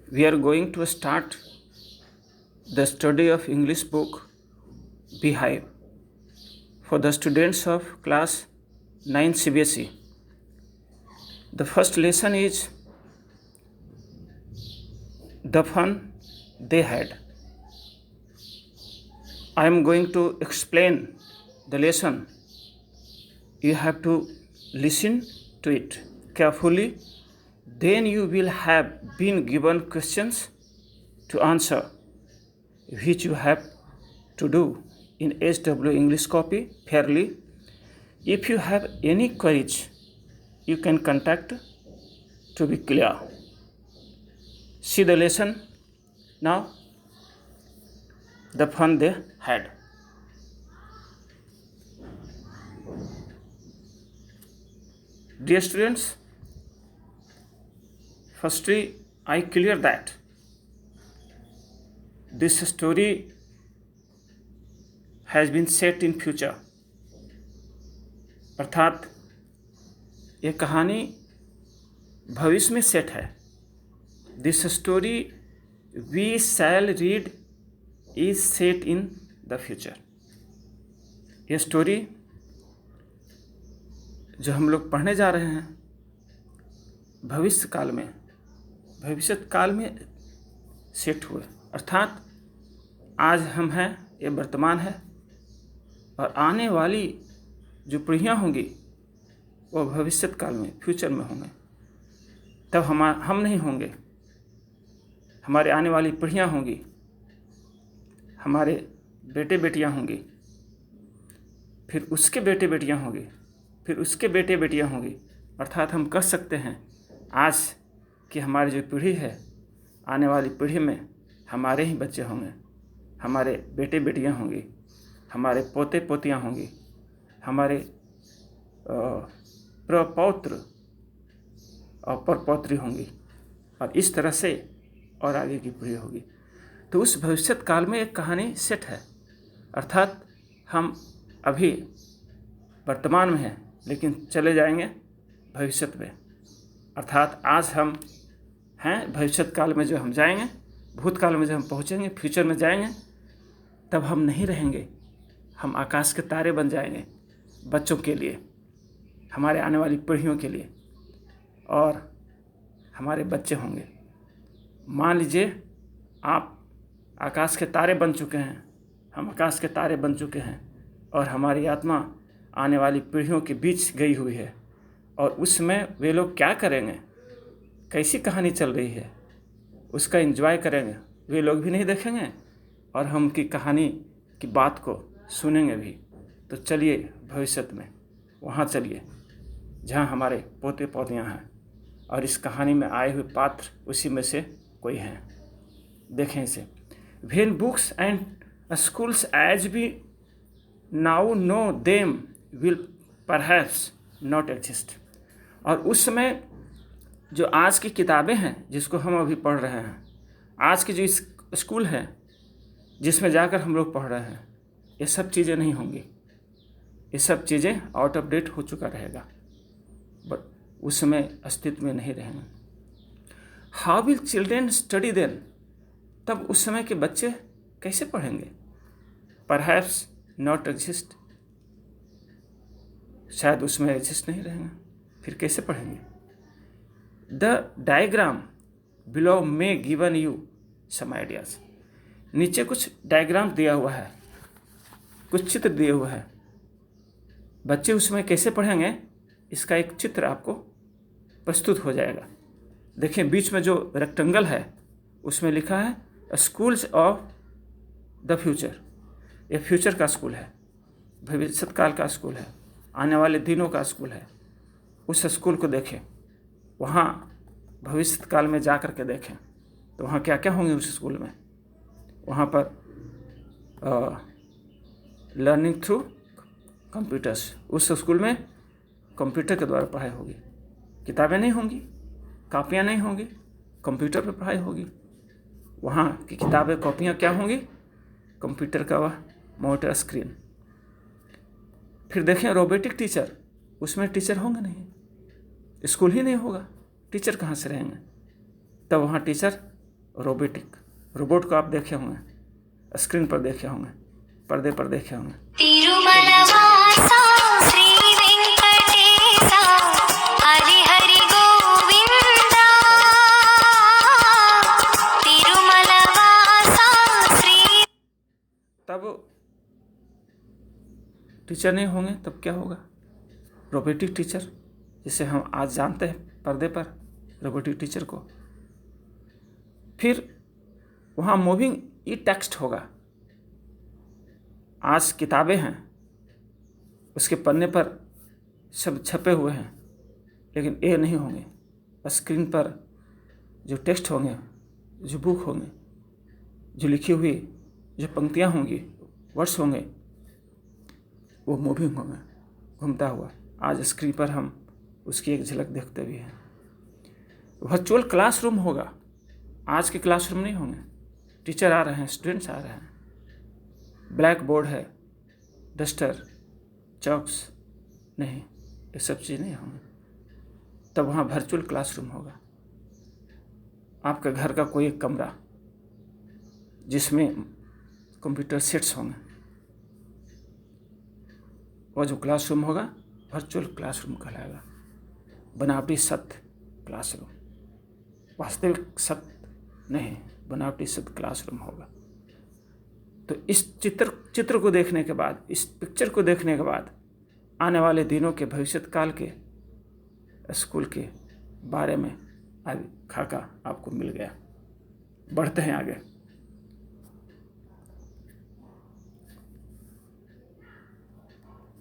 We are going to start the study of English book Beehive for the students of class 9 CBSE. The first lesson is the fun they had. I am going to explain the lesson. You have to listen to it carefully. Then you will have been given questions to answer, which you have to do in SW English copy fairly. If you have any queries, you can contact to be clear. See the lesson now. The fun they had. Dear students, firstly, I clear that this story has been set in future. अर्थात ये कहानी भविष्य में set है. This story we shall read is set in the future. ये स्टोरी जो हम लोग पढ़ने जा रहे हैं भविष्य काल में सेट हुए. अर्थात आज हम हैं, ये वर्तमान है, और आने वाली जो पीढ़ियाँ होंगी वो भविष्य काल में, फ्यूचर में होंगे. तब हम नहीं होंगे, हमारे आने वाली पीढ़ियाँ होंगी, हमारे बेटे बेटियाँ होंगी, फिर उसके बेटे बेटियाँ होंगी, फिर उसके बेटे बेटियाँ होंगी. अर्थात हम कह सकते हैं आज कि हमारी जो पीढ़ी है, आने वाली पीढ़ी में हमारे ही बच्चे होंगे, हमारे बेटे बेटियाँ होंगी, हमारे पोते पोतियाँ होंगी, हमारे प्रपौत्र और परपौत्री होंगी, और इस तरह से और आगे की पीढ़ी होगी. तो उस भविष्य काल में एक कहानी सेट है. अर्थात हम अभी वर्तमान में हैं, लेकिन चले जाएंगे भविष्य में. अर्थात आज हम हैं, भविष्य काल में जो हम जाएंगे, भूतकाल में जो हम पहुँचेंगे, फ्यूचर में जाएंगे, तब हम नहीं रहेंगे. हम आकाश के तारे बन जाएंगे बच्चों के लिए, हमारे आने वाली पीढ़ियों के लिए, और हमारे बच्चे होंगे. मान लीजिए आप आकाश के तारे बन चुके हैं, हम आकाश के तारे बन चुके हैं, और हमारी आत्मा आने वाली पीढ़ियों के बीच गई हुई है, और उसमें वे लोग क्या करेंगे, कैसी कहानी चल रही है, उसका एंजॉय करेंगे. वे लोग भी नहीं देखेंगे और हम उनकी कहानी की बात को सुनेंगे भी. तो चलिए भविष्य में वहाँ चलिए जहाँ हमारे पोते पोतियाँ हैं, और इस कहानी में आए हुए पात्र उसी में से कोई हैं. देखें इसे. When books and schools as we now know them will perhaps not exist. और उस समय जो आज की किताबें हैं जिसको हम अभी पढ़ रहे हैं, आज की जो स्कूल है जिसमें जाकर हम लोग पढ़ रहे हैं, ये सब चीज़ें नहीं होंगी. ये सब चीज़ें आउट ऑफ डेट हो चुका रहेगा, बट उस समय अस्तित्व में नहीं रहेंगे. How will children study then. तब उस समय के बच्चे कैसे पढ़ेंगे. Perhaps not exist. शायद उसमें एग्जिस्ट नहीं रहेंगे, फिर कैसे पढ़ेंगे. The diagram below may given you some ideas. नीचे कुछ डायग्राम दिया हुआ है, कुछ चित्र दिए हुए हैं. बच्चे उसमें कैसे पढ़ेंगे, इसका एक चित्र आपको प्रस्तुत हो जाएगा. देखिए बीच में जो रेक्टेंगल है उसमें लिखा है स्कूल्स ऑफ द फ्यूचर. ये फ्यूचर का स्कूल है, भविष्य काल का स्कूल है, आने वाले दिनों का स्कूल है. उस स्कूल को देखें, वहाँ भविष्य काल में जा कर के देखें तो वहाँ क्या क्या होंगे उस स्कूल में. वहाँ पर लर्निंग थ्रू कंप्यूटर्स. उस स्कूल में कंप्यूटर के द्वारा पढ़ाई होगी. किताबें नहीं होंगी, कापियाँ नहीं होंगी, कंप्यूटर पर पढ़ाई होगी. वहाँ की किताबें कॉपियाँ क्या होंगी, कंप्यूटर का वह मॉनिटर स्क्रीन. फिर देखें रोबोटिक टीचर. उसमें टीचर होंगे नहीं, स्कूल ही नहीं होगा, टीचर कहाँ से रहेंगे. तब वहाँ टीचर रोबोटिक, रोबोट को आप देखे होंगे, स्क्रीन पर देखे होंगे, पर्दे पर देखे होंगे। तब टीचर नहीं होंगे तब क्या होगा? रोबोटिक टीचर, जिसे हम आज जानते हैं पर्दे पर रोबोटिक टीचर को। फिर वहाँ मूविंग ई टेक्स्ट होगा। आज किताबें हैं, उसके पन्ने पर सब छपे हुए हैं, लेकिन ये नहीं होंगे। स्क्रीन पर जो टेक्स्ट होंगे, जो बुक होंगे, जो लिखी हुई जो पंक्तियाँ होंगी, वर्ड्स होंगे, वो मूविंग होंगे, घूमता हुआ। आज स्क्रीन पर हम उसकी एक झलक देखते भी हैं। वर्चुअल क्लासरूम होगा, आज के क्लासरूम नहीं होंगे। टीचर आ रहे हैं, स्टूडेंट्स आ रहे हैं, ब्लैक बोर्ड है, डस्टर, चॉक्स नहीं, ये सब चीज़ नहीं होंगे। तब वहाँ वर्चुअल क्लासरूम होगा। आपके घर का कोई एक कमरा जिसमें कंप्यूटर सेट्स होंगे, वह जो क्लासरूम होगा वर्चुअल क्लासरूम कहलाएगा। बनावटी सत्य क्लासरूम, वास्तविक सत्य नहीं, बनावटी सत्य क्लासरूम होगा। तो इस चित्र को देखने के बाद, इस पिक्चर को देखने के बाद आने वाले दिनों के भविष्य काल के स्कूल के बारे में आज खाका आपको मिल गया। बढ़ते हैं आगे।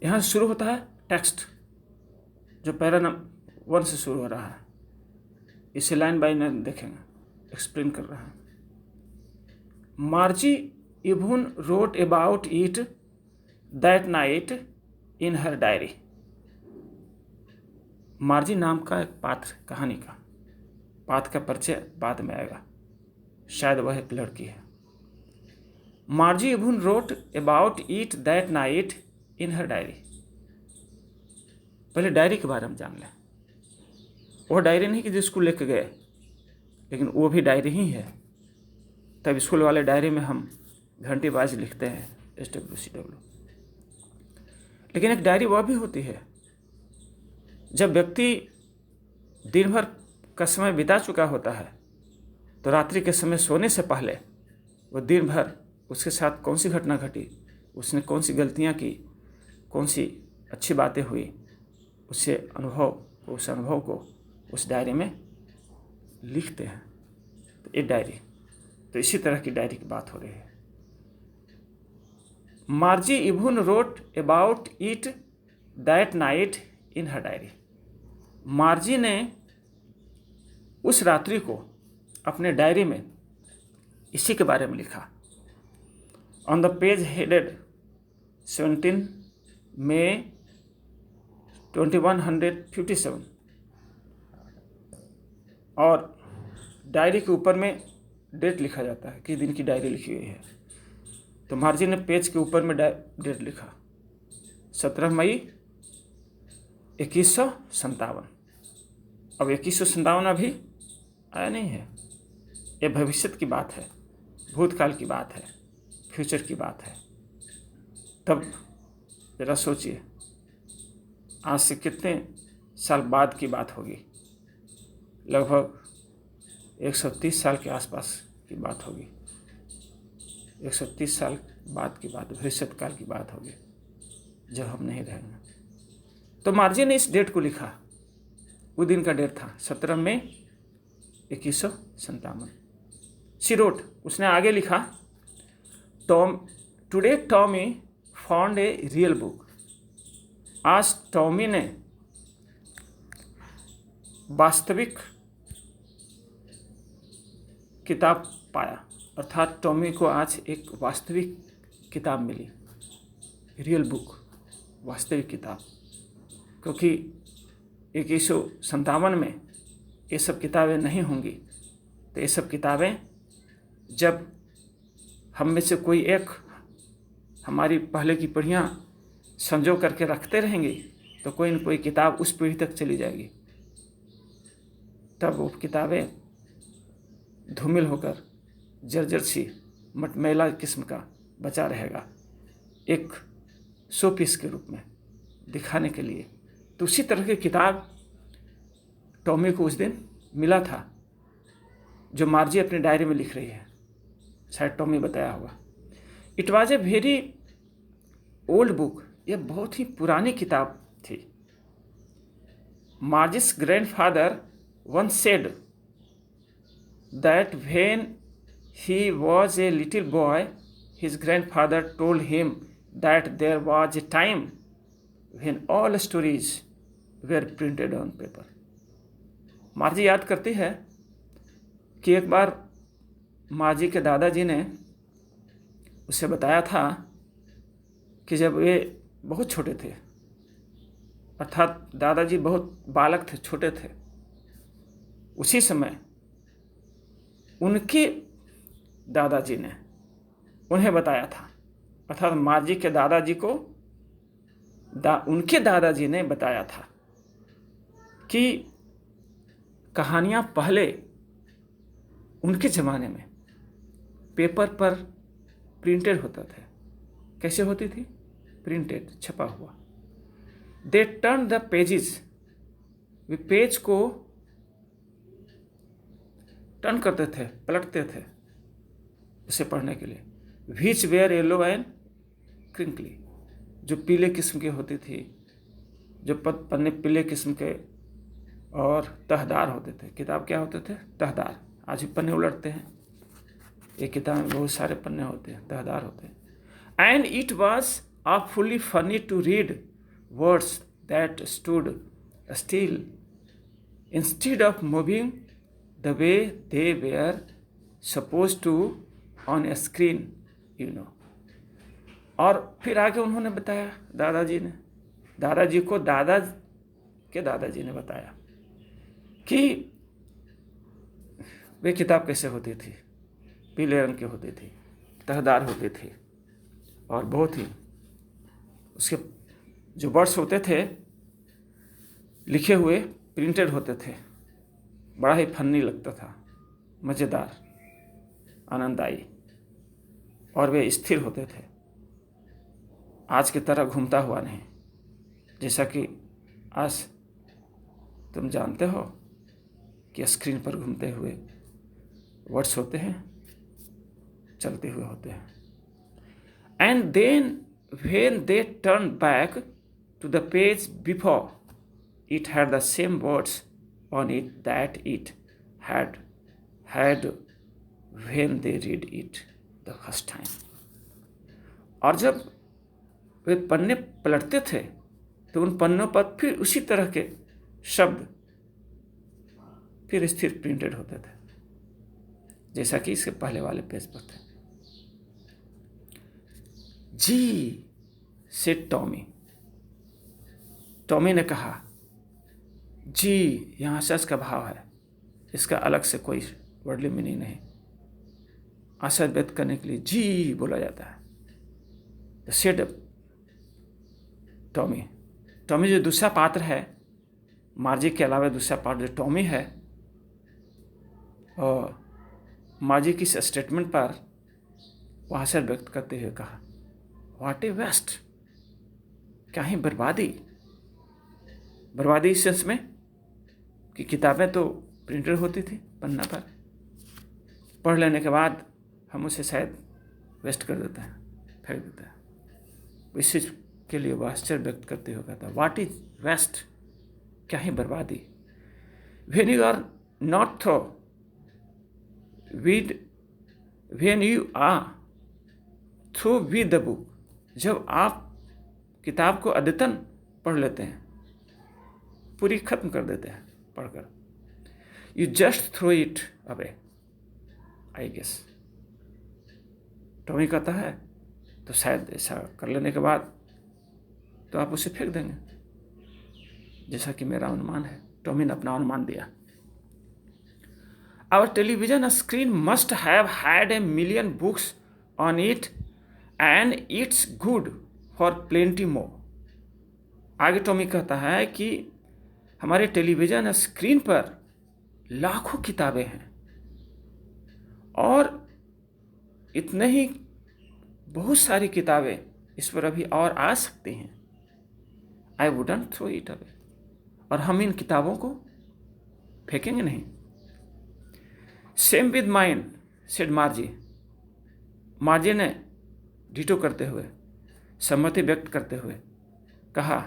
यहाँ शुरू होता है टेक्स्ट, जो पैरा नंबर 1 से शुरू हो रहा है। इसे लाइन बाय लाइन देखेंगे, एक्सप्लेन कर रहा है। मार्जी even wrote about it that night in her diary. मार्जी नाम का एक पात्र, कहानी का पात्र का परिचय बाद में आएगा, शायद वह एक लड़की है। मार्जी even wrote about it that night in her diary. पहले डायरी के बारे में जान लें। वो डायरी नहीं कि जो स्कूल लेके गए, लेकिन वो भी डायरी ही है। तब स्कूल वाले डायरी में हम घंटीबाज लिखते हैं SWCW, लेकिन एक डायरी वह भी होती है जब व्यक्ति दिन भर का समय बिता चुका होता है, तो रात्रि के समय सोने से पहले वो दिन भर उसके साथ कौन सी घटना घटी, उसने कौन सी गलतियां की, कौन सी अच्छी बातें हुई, उस अनुभव को उस डायरी में लिखते हैं। तो ये डायरी, तो इसी तरह की डायरी की बात हो रही है। मार्जी even wrote about it that night in her diary. मार्जी ने उस रात्रि को अपने डायरी में इसी के बारे में लिखा। ऑन द पेज हेडेड 17 मई 2157, और डायरी के ऊपर में डेट लिखा जाता है, किस दिन की डायरी लिखी गई है। तो मार्जी ने पेज के ऊपर में डेट लिखा 17 मई 2157। अब 2157 अभी आया नहीं है, ये भविष्य की बात है, भूतकाल की बात है, फ्यूचर की बात है। तब जरा सोचिए, आज से कितने साल बाद की बात होगी? लगभग 130 साल के आसपास की बात होगी। 130 साल बाद की बात, भविष्य काल की बात होगी, जब हम नहीं रहेंगे। तो मार्जी ने इस डेट को लिखा, वो दिन का डेट था 17 मई 2157। शी रोट, उसने आगे लिखा, today Tommy found a real book. आज टॉमी ने वास्तविक किताब पाया, अर्थात टॉमी को आज एक वास्तविक किताब मिली, रियल बुक, वास्तविक किताब। क्योंकि 2157 में ये सब किताबें नहीं होंगी, तो ये सब किताबें जब हम में से कोई एक हमारी पहले की पीढ़ियाँ संजो करके रखते रहेंगे, तो कोई न कोई किताब उस पीढ़ी तक चली जाएगी। तब वो किताबें धूमिल होकर जर्जर सी मटमैला किस्म का बचा रहेगा, एक शो पीस के रूप में दिखाने के लिए। तो उसी तरह की किताब टॉमी को उस दिन मिला था, जो मार्जी अपनी डायरी में लिख रही है, शायद टॉमी बताया होगा। It was a very old book, यह बहुत ही पुरानी किताब थी। Merges grandfather once said that when he was a little boy, his grandfather told him that there was a time when all stories were printed on paper. मार्जी याद करती है कि एक बार मार्जी के दादाजी ने उसे बताया था कि जब वे बहुत छोटे थे, अर्थात दादाजी बहुत बालक थे, छोटे थे, उसी समय उनके दादाजी ने उन्हें बताया था, अर्थात मार्जी के दादाजी को उनके दादाजी ने बताया था कि कहानियाँ पहले उनके ज़माने में पेपर पर प्रिंटेड होता था। कैसे होती थी? प्रिंटेड, छपा हुआ। दे टर्न द पेजेस, वे पेज को टर्न करते थे, पलटते थे उसे पढ़ने के लिए। Which were yellow and crinkly, जो पीले किस्म की होती थी, जो पन्ने पीले किस्म के और तहदार होते थे। किताब क्या होते थे? तहदार। आज भी पन्ने उलटते हैं, एक किताब में बहुत सारे पन्ने होते हैं, तहदार होते हैं। And it was awfully funny to read words that stood still instead of moving the way they were supposed to on a screen, you know. और फिर आगे उन्होंने बताया, दादाजी को दादाजी ने बताया कि वे किताब कैसे होती थी, पीले रंग की होती थी, तहदार होती थी, और बहुत ही उसके जो वर्ड्स होते थे लिखे हुए, प्रिंटेड होते थे। बड़ा ही फनी लगता था, मज़ेदार, आनंददायी, और वे स्थिर होते थे, आज की तरह घूमता हुआ नहीं। जैसा कि आज तुम जानते हो कि स्क्रीन पर घूमते हुए वर्ड्स होते हैं, चलते हुए होते हैं। And then when they turned back to the page before, it had the same words on it that it had when they read it the first time. और जब वे पन्ने पलटते थे तो उन पन्नों पर फिर उसी तरह के शब्द फिर स्थिर प्रिंटेड होते थे, जैसा कि इसके पहले वाले पेज पर थे। जी से टॉमी ने कहा। जी यहाँ सच का भाव है, इसका अलग से कोई वर्डली मीनिंग नहीं। आशा व्यक्त करने के लिए जी बोला जाता है। सेड टॉमी जो दूसरा पात्र है, मार्जी के अलावा दूसरा पात्र जो टॉमी है, और मार्जी की स्टेटमेंट पर वह आशा व्यक्त करते हुए कहा, व्हाट ए वेस्ट, क्या ही बर्बादी इस सेंस में कि किताबें तो प्रिंटेड होती थी पन्ना पर, पढ़ लेने के बाद हम उसे शायद वेस्ट कर देते हैं, फेंक देते हैं। इस चीज़ के लिए वह आश्चर्य व्यक्त करते हुए कहता, व्हाट इज वेस्ट, क्या ही बर्बादी। When you are not throw when you are through with the book, जब आप किताब को अद्यतन पढ़ लेते हैं, पूरी खत्म कर देते हैं पढ़कर, you just throw it away, I guess. Tommy कहता है तो शायद ऐसा कर लेने के बाद तो आप उसे फेंक देंगे, जैसा कि मेरा अनुमान है। टॉमी ने अपना अनुमान दिया। Our television screen must have had a million books on it and it's good for plenty more. आगे टॉमी कहता है कि हमारे टेलीविज़न स्क्रीन पर लाखों किताबें हैं, और इतने ही बहुत सारी किताबें इस पर अभी और आ सकती हैं। I wouldn't throw it away. और हम इन किताबों को फेंकेंगे नहीं। Same with mind said Margie. Margie ने डिटो करते हुए, सहमति व्यक्त करते हुए कहा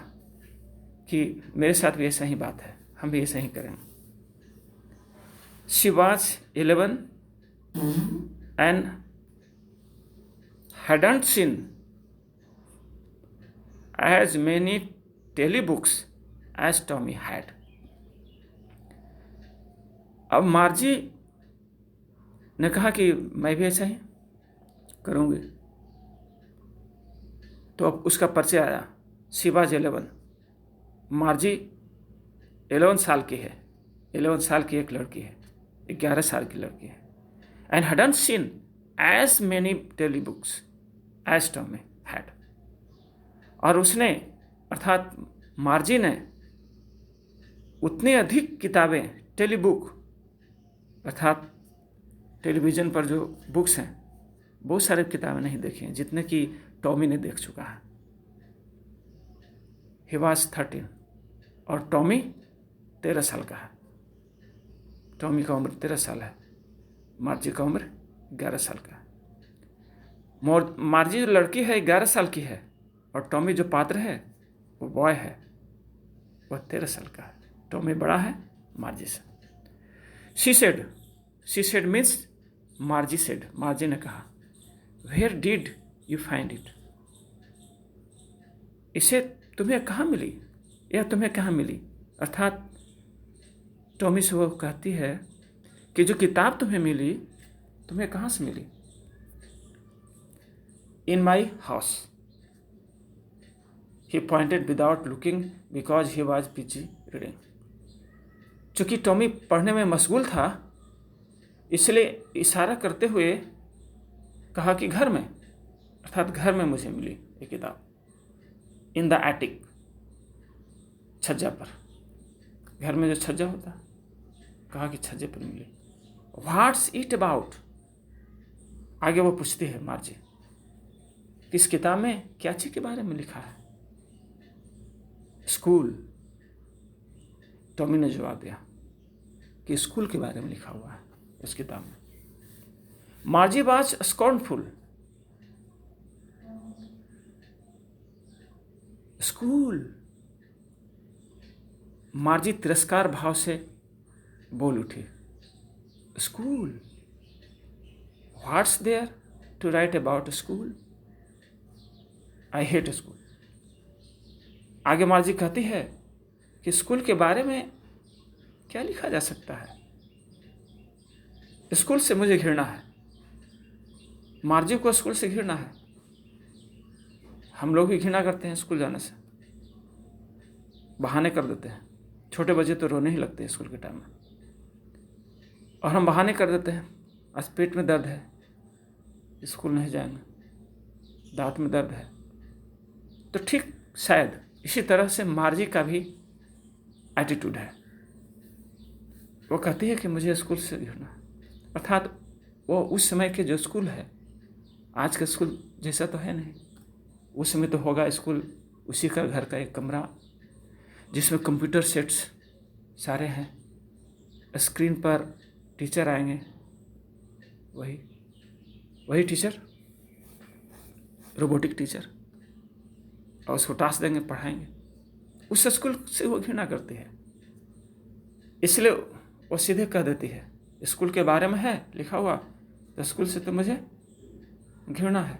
कि मेरे साथ भी ऐसा ही बात है, हम भी ऐसा ही करेंगे। She was 11 and hadn't seen as many telebooks as Tommy had. अब मार्जी ने कहा कि मैं भी ऐसा ही करूँगी। तो अब उसका परिचय आया। She was 11। मार्जी 11 साल की है। 11 साल की एक लड़की है, 11 साल की लड़की है। And hadn't seen as many telebooks as Tommy had. और उसने अर्थात मार्जी ने उतनी अधिक किताबें, टेलीबुक अर्थात टेलीविज़न पर जो बुक्स हैं, बहुत सारी किताबें नहीं देखी हैं जितने कि टॉमी ने देख चुका है। ही वॉज 13 और टॉमी 13 साल का है। टॉमी का उम्र 13 साल है, मार्जी का उम्र 11 साल का है। मार्जी जो लड़की है 11 साल की है और टॉमी जो पात्र है वो बॉय है, वह 13 साल का है। टॉमी बड़ा है मार्जी से। She said means Margie said. Margie ने कहा where did you find it. इसे तुम्हें कहाँ मिली, यह तुम्हें कहाँ मिली। अर्थात टॉमी से वो कहती है कि जो किताब तुम्हें मिली, तुम्हें कहाँ से मिली। In my house. He pointed without looking because he was busy reading. चूंकि टॉमी पढ़ने में मशगूल था, इसलिए इशारा करते हुए कहा कि घर में, अर्थात घर में मुझे मिली ये किताब। इन द एटिक, छज्जा पर। घर में जो छज्जा होता, कहा कि छज्जे पर मिली। What's it about. आगे वो पूछती है मार्जी, किस किताब में क्या चीज के बारे में लिखा है। स्कूल। टॉमी ने जवाब दिया कि स्कूल के बारे में लिखा हुआ है उस किताब में। Margie was scornful. School. Margie तिरस्कार भाव से बोल उठी। School. What's there to write about school. I hate school. आगे मार्जी कहती है कि स्कूल के बारे में क्या लिखा जा सकता है। स्कूल से मुझे घृणा है। मार्जी को स्कूल से घृणा है। हम लोग भी घृणा करते हैं स्कूल जाने से, बहाने कर देते हैं। छोटे बच्चे तो रोने ही लगते हैं स्कूल के टाइम में, और हम बहाने कर देते हैं। आज पेट में दर्द है, स्कूल नहीं जाएंगे, दांत में दर्द है। तो ठीक शायद इसी तरह से मार्जी का भी एटीट्यूड है। वो कहती है कि मुझे स्कूल से घृणा है। अर्थात वो उस समय के जो स्कूल है, आज का स्कूल जैसा तो है नहीं। उस समय तो होगा स्कूल उसी का घर का एक कमरा जिसमें कंप्यूटर सेट्स सारे हैं, स्क्रीन पर टीचर आएंगे, वही टीचर, रोबोटिक टीचर, और उसको टास्क देंगे, पढ़ाएंगे। उस स्कूल से वो घृणा करती है। इसलिए वो सीधे कह देती है स्कूल के बारे में है लिखा हुआ, तो स्कूल से तो मुझे घृणा है।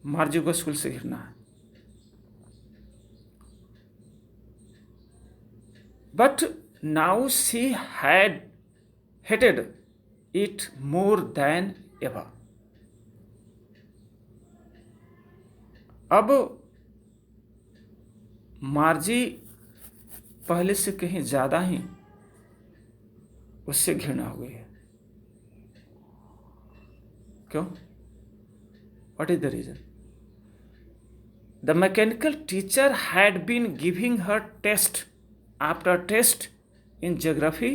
मार्जी को स्कूल से घृणा है। But now she had hated it more than ever. अब मार्जी पहले से कहीं ज्यादा ही उससे घृणा हो गई है। क्यों? What is the reason? The mechanical teacher had been giving her test after test in geography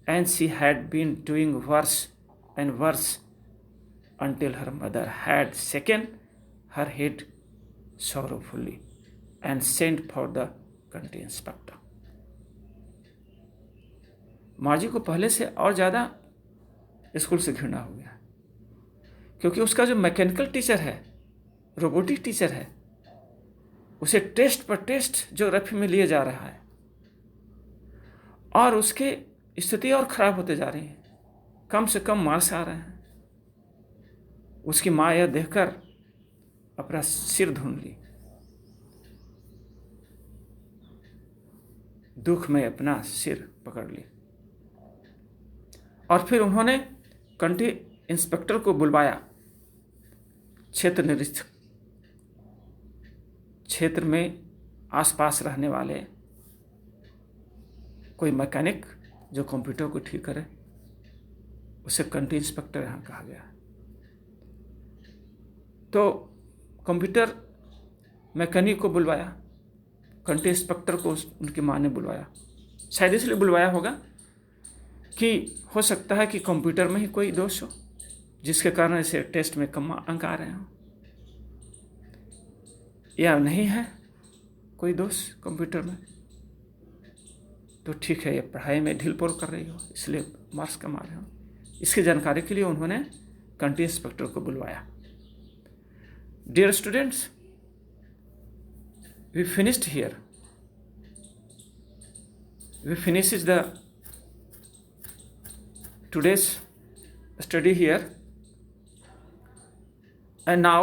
and she had been doing worse and worse until her mother had shaken her head sorrowfully and sent for the country inspector. माँ जी को पहले से और ज़्यादा school से घृणा हो गया, क्योंकि उसका जो मैकेनिकल टीचर है, रोबोटिक टीचर है, उसे टेस्ट पर टेस्ट ज्योग्राफी में लिए जा रहा है और उसके स्थिति और खराब होते जा रही है, कम से कम मार्क्स आ रहे हैं। उसकी माँ यह देखकर अपना सिर ढूंढ ली, दुख में अपना सिर पकड़ ली और फिर उन्होंने कंट्री इंस्पेक्टर को बुलवाया। क्षेत्र निरीक्षक, क्षेत्र में आसपास रहने वाले कोई मैकेनिक जो कंप्यूटर को ठीक करे, उसे कंट्री इंस्पेक्टर यहाँ कहा गया। तो कंप्यूटर मैकेनिक को बुलवाया, कंट्री इंस्पेक्टर को उनकी माँ ने बुलवाया। शायद इसलिए बुलवाया होगा कि हो सकता है कि कंप्यूटर में ही कोई दोष हो, जिसके कारण इसे टेस्ट में कम अंक आ रहे हों, या नहीं है कोई दोष कंप्यूटर में, तो ठीक है, ये पढ़ाई में ढील पोल कर रही हो, इसलिए मार्क्स कम आ रहे हो। इसकी जानकारी के लिए उन्होंने कंट्री इंस्पेक्टर को बुलवाया। Dear students, we finished here. We finishes the today's study here, and now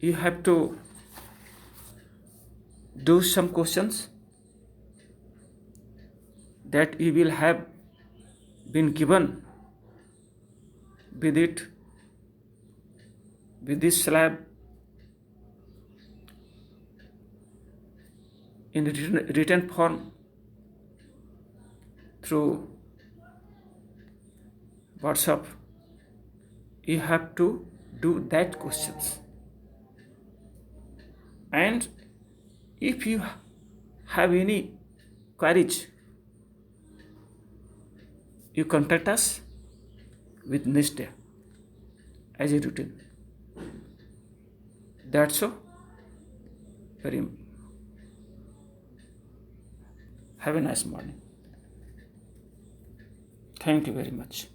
you have to do some questions that you will have been given with it, with this slab in written form through WhatsApp. You have to do that questions, and if you have any queries, you contact us with next day as a routine. That's so. Have a nice morning. Thank you very much.